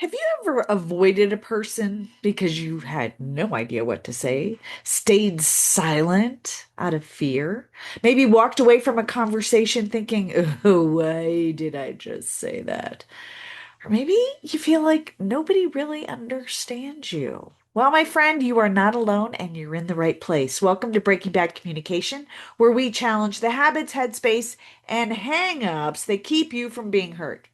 Have you ever avoided a person because you had no idea what to say, stayed silent out of fear, maybe walked away from a conversation thinking, oh, why did I just say that? Or maybe you feel like nobody really understands you. Well, my friend, you are not alone and you're in the right place. Welcome to Breaking Bad Communication, where we challenge the habits, headspace, and hang-ups that keep you from being hurt.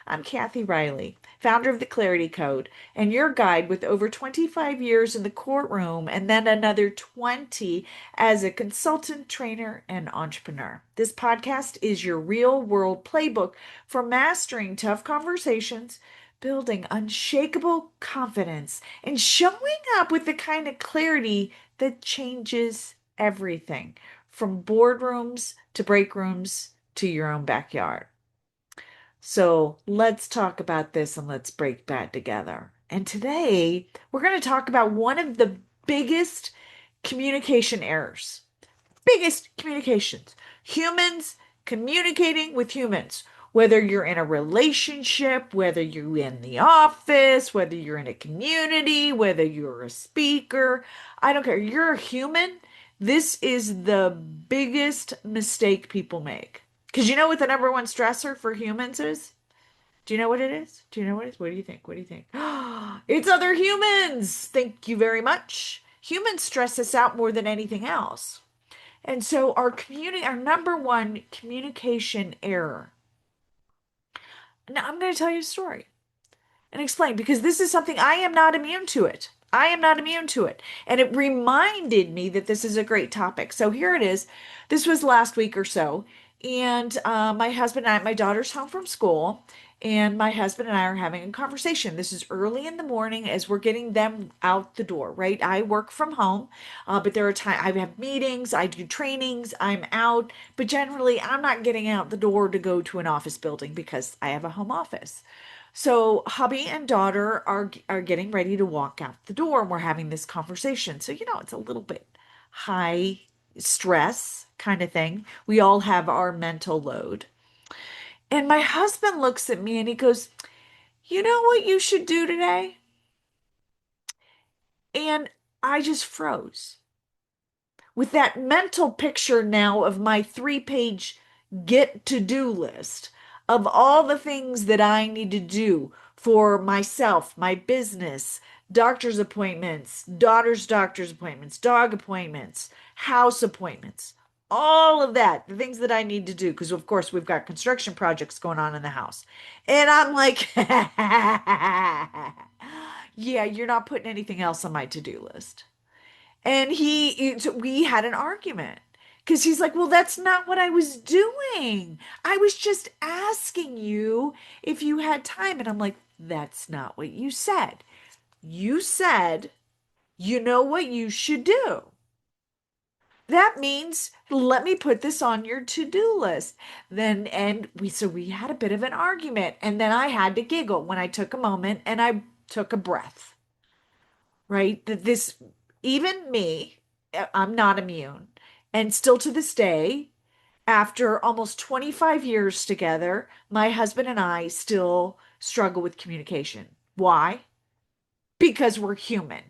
I'm Kathy Riley, founder of the Clarity Code, and your guide with over 25 years in the courtroom and then another 20 as a consultant, trainer, and entrepreneur. This podcast is your real world playbook for mastering tough conversations, building unshakable confidence, and showing up with the kind of clarity that changes everything from boardrooms to break rooms to your own backyard. So let's talk about this and let's break bad together. And today we're going to talk about one of the biggest communication errors. Biggest communications. Humans communicating with humans. Whether you're in a relationship, whether you're in the office, whether you're in a community, whether you're a speaker, I don't care. You're a human. This is the biggest mistake people make. Because you know what the number one stressor for humans is? Do you know what it is? Do you know what it is? What do you think? What do you think? It's other humans. Thank you very much. Humans stress us out more than anything else. And so our number one communication error. Now I'm going to tell you a story and explain because this is something I am not immune to it. I am not immune to it. And it reminded me that this is a great topic. So here it is. This was last week or so. And my husband and I, my daughter's home from school, and my husband and I are having a conversation. This is early in the morning as we're getting them out the door, right? I work from home, but there are times I have meetings, I do trainings, I'm out, but generally I'm not getting out the door to go to an office building because I have a home office. So hubby and daughter are getting ready to walk out the door and we're having this conversation. So, it's a little bit high stress kind of thing. We all have our mental load. And my husband looks at me and he goes, "You know what you should do today?" And I just froze with that mental picture now of my 3-page get to do list of all the things that I need to do for myself, my business, doctor's appointments, daughter's doctor's appointments, dog appointments, house appointments, all of that, the things that I need to do. Because, of course, we've got construction projects going on in the house. And I'm like, yeah, you're not putting anything else on my to do list. And we had an argument because he's like, well, that's not what I was doing. I was just asking you if you had time. And I'm like, that's not what you said. You said, you know what you should do. That means let me put this on your to-do list. So we had a bit of an argument. And then I had to giggle when I took a moment and I took a breath, right? That this, even me, I'm not immune. And still to this day, after almost 25 years together, my husband and I still struggle with communication. Why? Because we're human.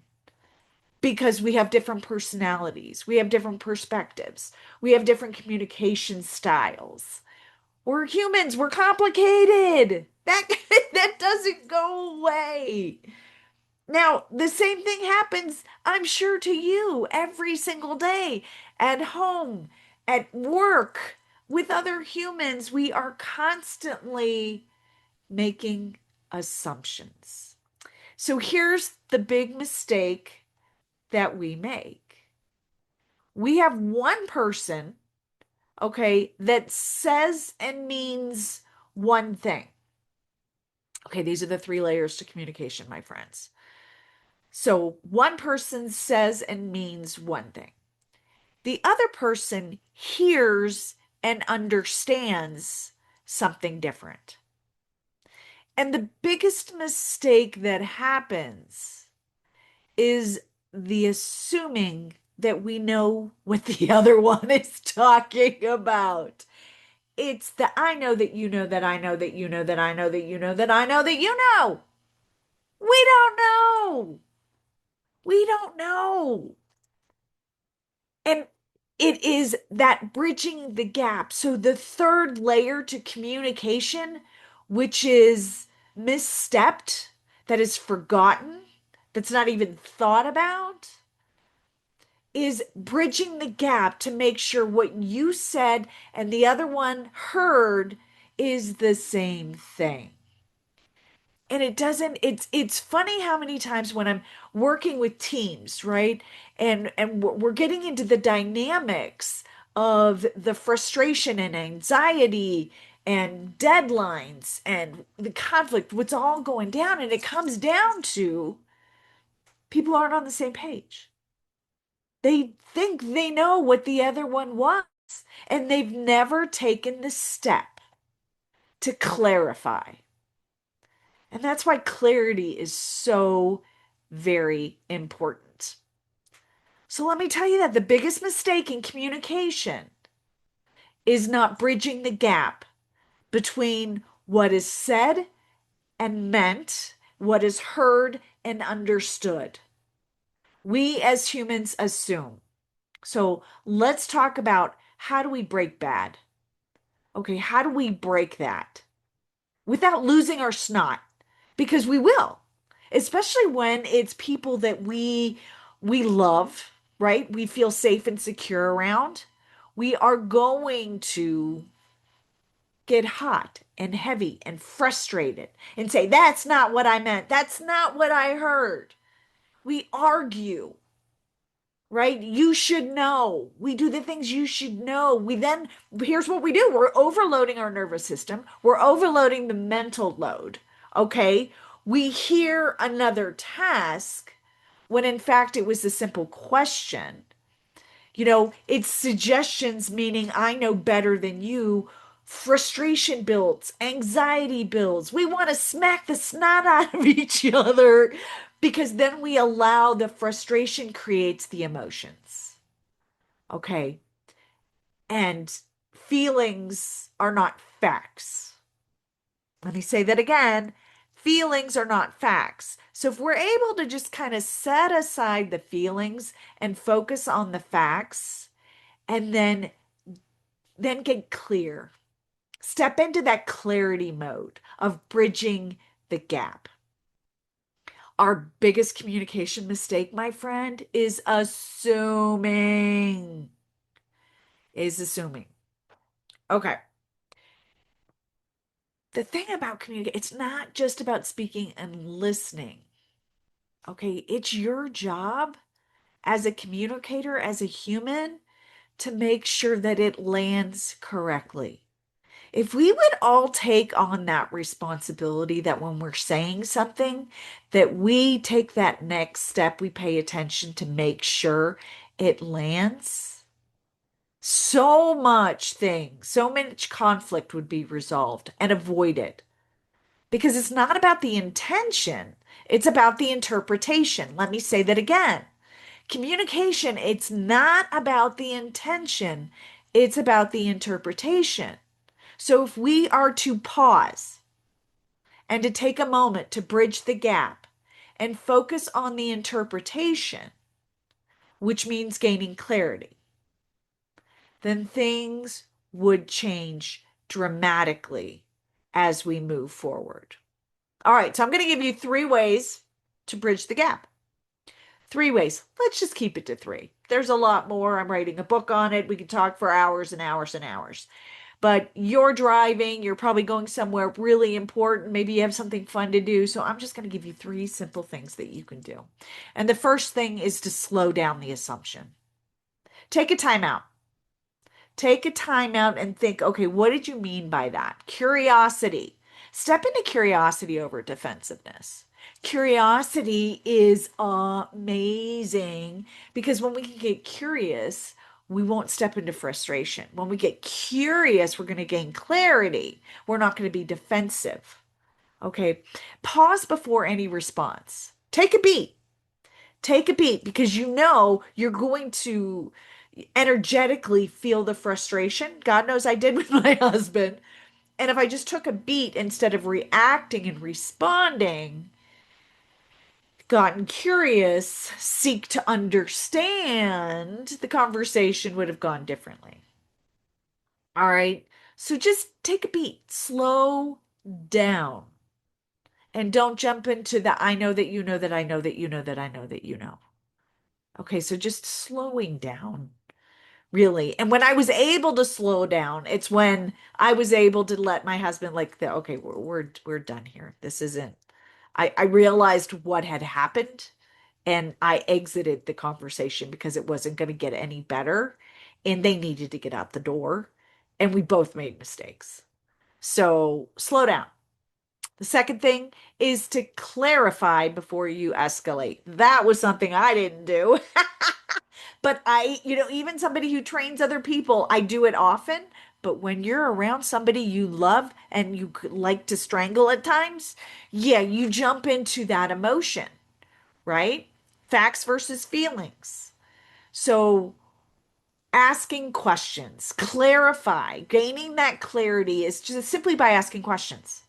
Because we have different personalities, we have different perspectives, we have different communication styles. We're humans, we're complicated. That that doesn't go away. Now, the same thing happens, I'm sure, to you every single day at home, at work, with other humans. We are constantly making assumptions. So here's the big mistake that we make. We have one person, okay, that says and means one thing. Okay, these are the 3 layers to communication, my friends. So one person says and means one thing. The other person hears and understands something different. And the biggest mistake that happens is the assuming that we know what the other one is talking about. It's the I know that you know that I know that you know that I know that you know that I know that you know. We don't know. We don't know. And it is that bridging the gap. So the third layer to communication, which is misstepped, that is forgotten, that's not even thought about, is bridging the gap to make sure what you said and the other one heard is the same thing. And it doesn't, it's funny how many times when I'm working with teams, right? And we're getting into the dynamics of the frustration and anxiety and deadlines and the conflict, what's all going down, and it comes down to people aren't on the same page. They think they know what the other one wants, and they've never taken the step to clarify. And that's why clarity is so very important. So let me tell you that the biggest mistake in communication is not bridging the gap between what is said and meant, what is heard and understood. We as humans assume. So let's talk about how do we break bad? Okay, how do we break that without losing our snot? Because we will, especially when it's people that we love, right? We feel safe and secure around. We are going to get hot and heavy and frustrated and say, that's not what I meant. That's not what I heard. We argue, right? You should know. We do the things you should know. We then, here's what we do, we're overloading our nervous system, we're overloading the mental load. Okay. We hear another task when in fact it was a simple question. It's suggestions, meaning I know better than you. Frustration builds, anxiety builds. We want to smack the snot out of each other because then we allow the frustration creates the emotions. Okay. And feelings are not facts. Let me say that again. Feelings are not facts. So if we're able to just kind of set aside the feelings and focus on the facts, and then get clear. Step into that clarity mode of bridging the gap. Our biggest communication mistake, my friend, is assuming. Is assuming. Okay. The thing about communication, it's not just about speaking and listening. Okay. It's your job as a communicator, as a human, to make sure that it lands correctly. If we would all take on that responsibility that when we're saying something, that we take that next step, we pay attention to make sure it lands, so much conflict would be resolved and avoided because it's not about the intention, it's about the interpretation. Let me say that again. Communication, it's not about the intention, it's about the interpretation. So if we are to pause and to take a moment to bridge the gap and focus on the interpretation, which means gaining clarity, then things would change dramatically as we move forward. All right, so I'm going to give you 3 ways to bridge the gap. 3 ways. Let's just keep it to 3. There's a lot more. I'm writing a book on it. We can talk for hours and hours and hours. But you're driving, you're probably going somewhere really important. Maybe you have something fun to do. So I'm just going to give you 3 simple things that you can do. And the first thing is to slow down the assumption. Take a time out. Take a time out and think, okay, what did you mean by that? Curiosity. Step into curiosity over defensiveness. Curiosity is amazing because when we can get curious, we won't step into frustration. When we get curious, we're going to gain clarity. We're not going to be defensive. Okay. Pause before any response. Take a beat. Take a beat because you know you're going to energetically feel the frustration. God knows I did with my husband. And if I just took a beat instead of reacting and responding, gotten curious, seek to understand, the conversation would have gone differently. All right. So just take a beat, slow down, and don't jump into the I know that you know that I know that you know that I know that you know. Okay. So just slowing down, really. And when I was able to slow down, it's when I was able to let my husband like the okay, we're done here. This isn't I realized what had happened and I exited the conversation because it wasn't going to get any better and they needed to get out the door and we both made mistakes. So slow down. The second thing is to clarify before you escalate. That was something I didn't do. But even somebody who trains other people, I do it often. But when you're around somebody you love and you like to strangle at times, yeah, you jump into that emotion, right? Facts versus feelings. So asking questions, clarify, gaining that clarity is just simply by asking questions.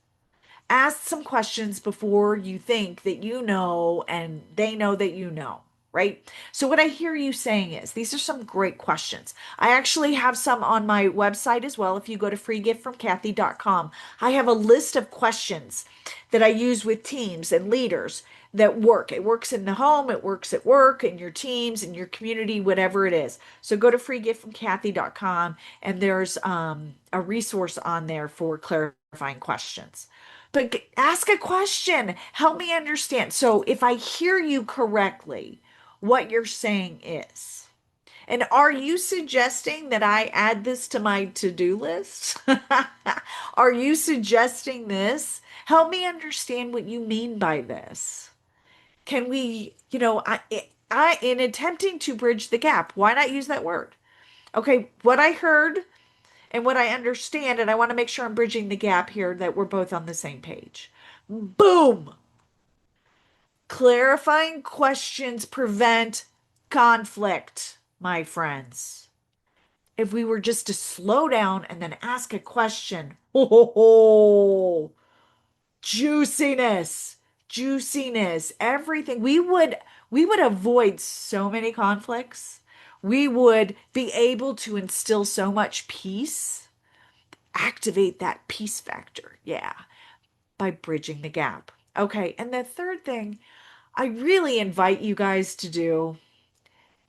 Ask some questions before you think that you know and they know that you know, right? So, what I hear you saying is these are some great questions. I actually have some on my website as well. If you go to freegiftfromkathy.com, I have a list of questions that I use with teams and leaders that work. It works in the home, it works at work, in your teams, in your community, whatever it is. So go to freegiftfromkathy.com and there's a resource on there for clarifying questions. But ask a question. Help me understand. So if I hear you correctly, what you're saying is, and are you suggesting that I add this to my to-do list? Are you suggesting this? Help me understand what you mean by this. Can we, in attempting to bridge the gap, why not use that word? Okay, what I heard and what I understand, and I want to make sure I'm bridging the gap here that we're both on the same page. Boom! Clarifying questions prevent conflict, my friends. If we were just to slow down and then ask a question, oh, juiciness, juiciness, everything. We would avoid so many conflicts. We would be able to instill so much peace, activate that peace factor. Yeah, by bridging the gap. Okay, and the third thing I really invite you guys to do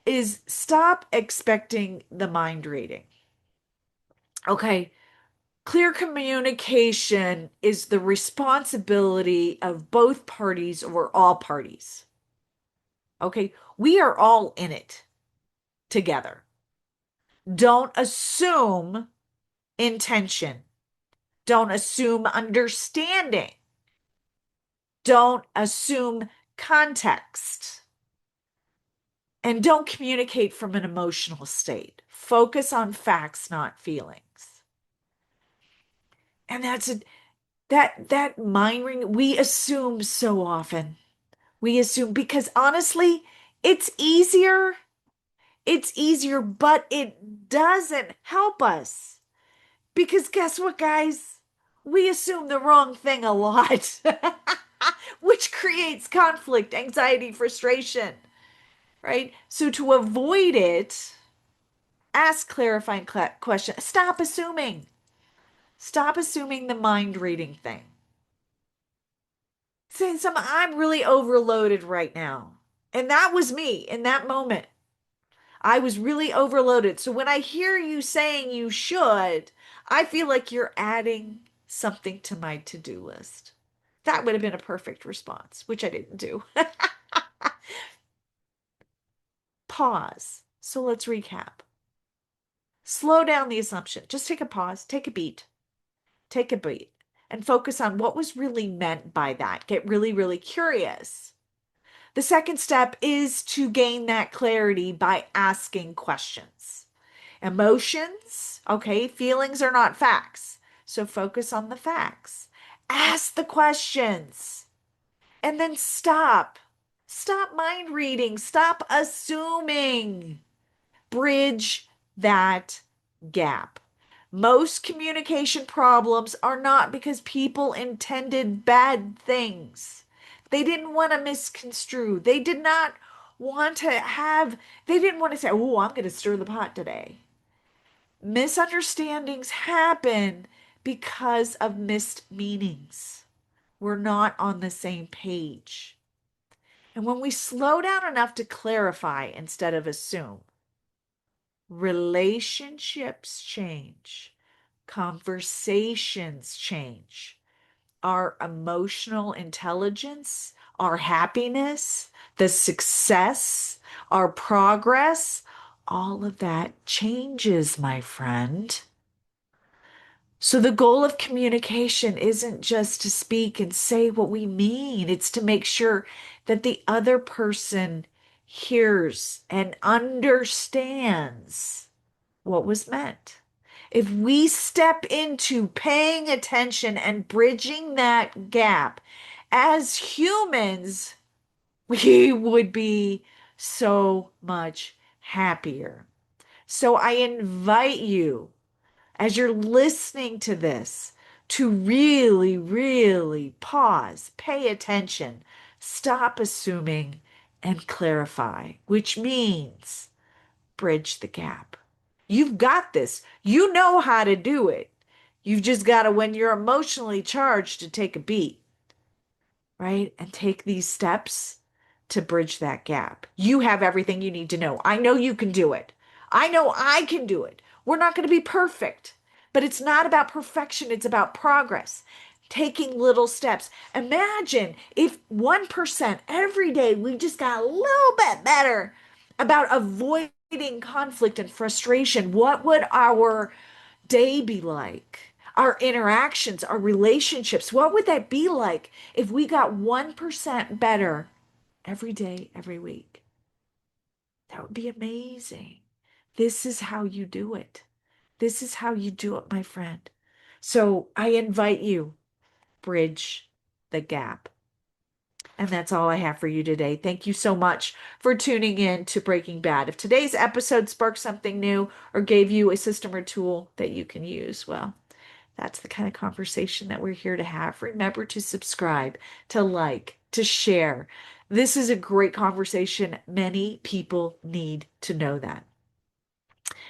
is stop expecting the mind reading. Okay, clear communication is the responsibility of both parties or all parties. Okay, we are all in it together. Don't assume intention, don't assume understanding, don't assume context. And don't communicate from an emotional state. Focus on facts, not feelings. And that mind ring we assume so often. We assume because honestly, it's easier. It's easier, but it doesn't help us. Because guess what, guys? We assume the wrong thing a lot, which creates conflict, anxiety, frustration, right? So to avoid it, ask clarifying questions. Stop assuming. Stop assuming the mind reading thing. Saying something, I'm really overloaded right now. And that was me in that moment. I was really overloaded. So when I hear you saying you should, I feel like you're adding something to my to-do list. That would have been a perfect response, which I didn't do. Pause. So let's recap. Slow down the assumption. Just take a pause, take a beat. Take a beat and focus on what was really meant by that. Get really, really curious. The second step is to gain that clarity by asking questions. Emotions, okay, feelings are not facts. So focus on the facts. Ask the questions and then stop. Stop mind reading. Stop assuming. Bridge that gap. Most communication problems are not because people intended bad things. They didn't want to misconstrue. They did not want to have, they didn't want to say, oh, I'm going to stir the pot today. Misunderstandings happen because of missed meanings. We're not on the same page. And when we slow down enough to clarify instead of assume, relationships change, conversations change, our emotional intelligence, our happiness, the success, our progress, all of that changes, my friend. So the goal of communication isn't just to speak and say what we mean, it's to make sure that the other person hears and understands what was meant. If we step into paying attention and bridging that gap as humans, we would be so much happier. So I invite you, as you're listening to this, to really, really pause, pay attention, stop assuming, and clarify, which means bridge the gap. You've got this. You know how to do it. You've just got to, when you're emotionally charged, to take a beat, right? And take these steps to bridge that gap. You have everything you need to know. I know you can do it. I know I can do it. We're not going to be perfect, but it's not about perfection. It's about progress, taking little steps. Imagine if 1% every day we just got a little bit better about avoiding conflict and frustration. What would our day be like? Our interactions, our relationships, what would that be like if we got 1% better every day, every week? That would be amazing. This is how you do it. This is how you do it, my friend. So I invite you, bridge the gap. And that's all I have for you today. Thank you so much for tuning in to Breaking Bad. If today's episode sparked something new or gave you a system or tool that you can use, well, that's the kind of conversation that we're here to have. Remember to subscribe, to like, to share. This is a great conversation. Many people need to know that.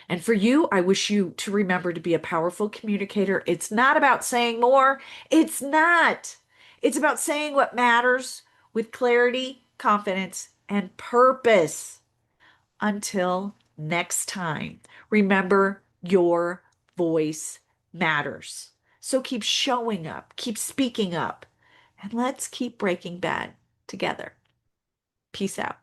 And for you, I wish you to remember to be a powerful communicator. It's not about saying more. It's not. It's about saying what matters with clarity, confidence, and purpose. Until next time, remember your voice matters. So keep showing up, keep speaking up, and let's keep breaking bad together. Peace out.